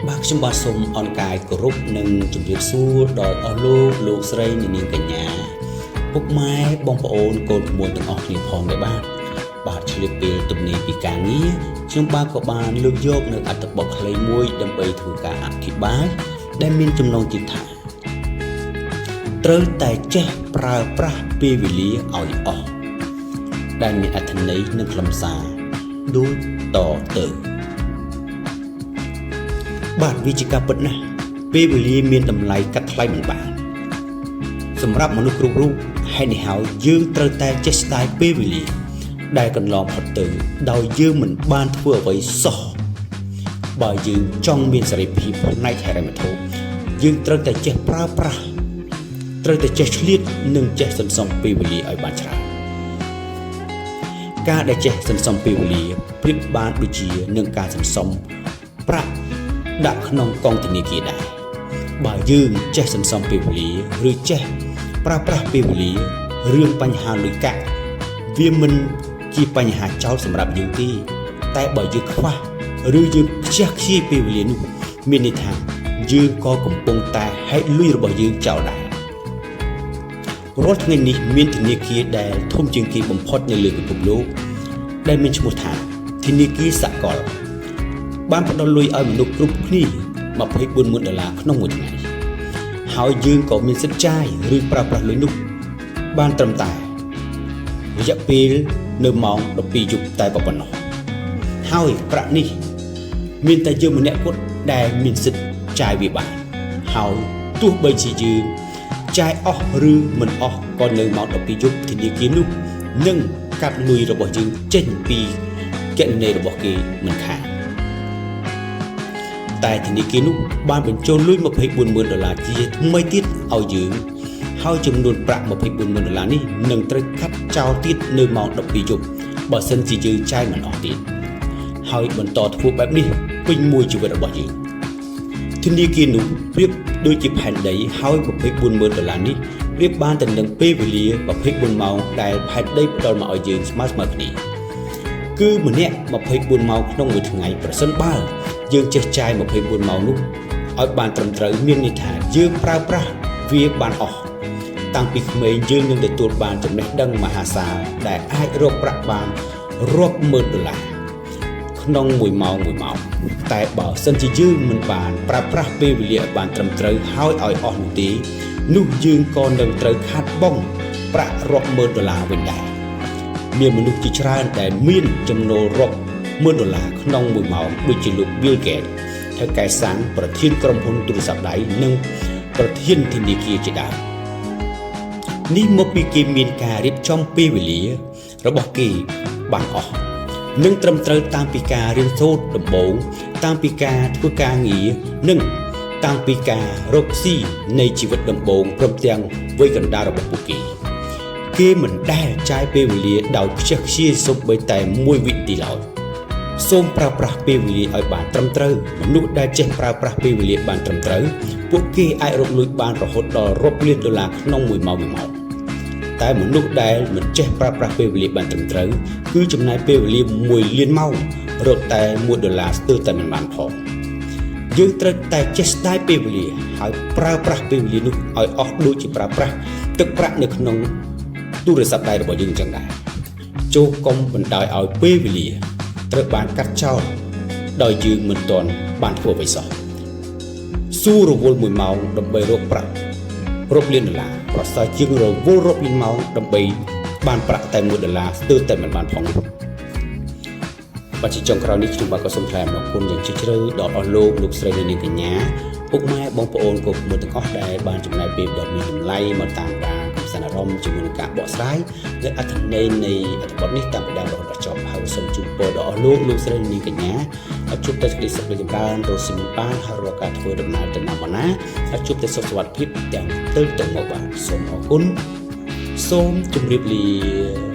បាទខ្ញុំបាទសូមអរកាយគោរពនិងជម្រាបសួរដល់អស់លោកស្រីនាងកញ្ញាពុកម៉ែបងប្អូនកូនក្មួយទាំងអស់គ្នាផងដែរបាទឆ្លៀតពេលទំនេរពីការងារខ្ញុំបាទក៏បានលើកយកនៅអត្ថបទខ្លីមួយដើម្បីធ្វើការអធិប្បាយដែលមានចំណងជើងថាត្រូវតែចេះប្រើប្រាស់ពេលវេលាឲ្យអស់ដែលមានអត្ថន័យនិងខ្លឹមសារដូចតទៅបាទវាជាការពិតណាស់ពេលវេលាមានតម្លៃកាត់ថ្លៃមិនបានសម្រាប់មនុស្សគ្រប់រូបហេតុនេះហើយយើងត្រូវតែចេះស្ដាយពេលវេលាដែលកន្លងផុតទៅដោយយើងមិនបានធ្វើអ្វីសោះបើយើងចង់មានសេរីភាពផ្នែកហិរញ្ញវត្ថុយើងត្រូវតែចេះប្រើប្រាស់ត្រូវតែចេះឆ្លៀតនិងចេះសន្សំពេលវេលាឲ្យបានច្រើនការដែលចេះសន្សំពេលវេលាប្រៀបបានដូចជានឹងការសន្សំប្រាក់ដាក់ក្នុងកងធនាគារដែរបើយើងចេះសន្សំពេលវេលាឬចេះប្រើប្រាស់ពេលវេលារឿងបញ្ហាលុយកាក់វាមិនជាបញ្ហាចោលសម្រាប់យើងទេតែបើយើងខ្វះឬយើងខ្ជះខ្ជាយពេលវេលានោះមានន័យថាយើងក៏កំពុងតែហែកលុយរបស់យើងចោលដែររាល់ថ្ងៃនេះមានធនាគារដែលធំជាងគេបំផុតនៅលើពិភពលោកដែលមានឈ្មោះថាធនាគារសកលបានផ្ដល់លុយឲ្យមនុស្សគ្រប់គ្នា$24,000ក្នុងមួយថ្ងៃហើយយើងក៏មានសិទ្ធិចាយឬប្រើប្រាស់លុយនោះបានត្រឹមតែរយៈពេលនៅម៉ោង12យប់តែប៉ុណ្ណោះហើយប្រាក់នេះមានតែយើងម្នាក់គត់ដែលមានសិទ្ធិចាយវាបានហើយទោះបីជាយើងចាយអស់ឬមិនអស់ក៏នៅម៉ោង12យប់ធនាគារនោះនឹងកាត់លុយរបស់យើងចេញពីគណនីរបស់គេមិនខានតែធនាគារនោះបានបញ្ចូលលុយ$24,000ជាថ្មីទៀតឲ្យយើងហើយចំនួនប្រាក់$24,000នេះនឹងត្រូវកាត់ចោលទៀតនៅម៉ោង12យប់បើសិនជាយើងចាយមិនអស់ទៀតហើយបន្តធ្វើបែបនេះពេញមួយជីវិតរបស់យើងធនាគារនោះប្រៀបដូចជាផែនដីហើយ$24,000នេះប្រៀបបានទៅនឹងពេលវេលា24ម៉ោងដែលផែនដីផ្ដល់មកឲ្យយើងស្មើគ្នាគឺម្នាក់24ម៉ោងក្នុងមួយថ្ងៃប្រសិនបើយើងចេះចាយ24ម៉ោងនោះឲ្យបានត្រឹមត្រូវមានន័យថាយើងប្រើប្រាស់វាបានអស់តាំងពីក្មេងយើងនឹងទទួលបានចំណេះដឹងមហាសាលដែលអាចរកប្រាក់បានរាប់$10,000ក្នុងមួយម៉ោងតែបើសិនជាយើងមិនបានប្រើប្រាស់ពេលវេលាឲ្យបានត្រឹមត្រូវហើយឲ្យអស់នោះទេនោះយើងក៏នឹងត្រូវខាតបង់ប្រាក់រាប់$10,000វិញដែរមានមនុស្សជាច្រើនដែលមានចំណូលរាប់$10,000ក្នុងមួយម៉ោងដូចជាលោក Bill Gates ថៅកែសាំងប្រធានក្រុមហ៊ុនទូរស័ព្ទដៃនិងប្រធានធនាគារជាដើមនេះមកពីគេមានការរៀបចំពេលវេលារបស់គេបានអស់និងត្រឹមត្រូវតាមពីការរៀនសូត្រដំបូងតាមពីការធ្វើការងារនិងតាមពីការរកស៊ីនៃជីវិតដំបូងព្រមទាំងវ័យកណ្ដាលរបស់ពួកគេមិនដែលចាយពេលវេលាដោយខ្ជះខ្ជាយសូម្បីតែមួយវិនាទីឡើយសូមប្រើប្រាស់ពេលវេលាឲ្យបានត្រឹមត្រូវមនុស្សដែលចេះប្រើប្រាស់ពេលវេលាបានត្រឹមត្រូវពួកគេអាចរកលុយបានរហូតដល់រាប់លាន$ក្នុងមួយម៉ោងតែមនុស្សដែលមិនចេះប្រើប្រាស់ពេលវេលាបានត្រឹមត្រូវគឺចំណាយពេលវេលា1លានម៉ោងរកតែ$1ស្ទើរតែមិនបានផងយើងត្រូវតែចេះស្ដាយពេលវេលាហើយប្រើប្រាស់ពេលវេលានោះឲ្យអស់ដូចជាប្រើប្រាស់ទឹកប្រាក់នៅក្នុងទូរស័ព្ទដៃរបស់យើងចឹងដែរចូលកុំបណ្ដោយឲ្យពេលវេលាត្រូវបានកាត់ចោលដោយយើងមិនទាន់បានធ្វើអ្វីសោះស៊ូរវល់1ម៉ោងដើម្បីរកប្រាក់រាប់លាន$ប្រសើរជាងរវល់រាប់លានម៉ោងដើម្បីបានប្រាក់តែ$1ស្ទើរតែមិនបានផងបាទជាចុងក្រោយនេះខ្ញុំបាទក៏សូមថ្លែងអំណរគុណយ៉ាងជ្រាលជ្រៅដល់អស់លោកស្រីនាងកញ្ញាពុកម៉ែបងប្អូនកូនក្មួយទាំងអស់ដែលបានចំណាយពេលដ៏មានតម្លៃមកតាមដានកំសាន្តអារម្មណ៍ជាមួយនឹងការបកស្រាយនៅអត្ថន័យនៃអត្ថបទនេះតាមពីដើមរហូតដល់ចប់ហើយសូមជូនពរដល់អស់លោកស្រីនាងកញ្ញាឲ្យជួបតែសេចក្តីសុខចម្រើនរស់ស៊ីមានបានហើយរកការធ្វើដំណើរទៅណាមកណាហើយជួបតែសុខសុវត្ថិភាពទាំងទៅមកបាទសូមអរគុណសូមជម្រាបលា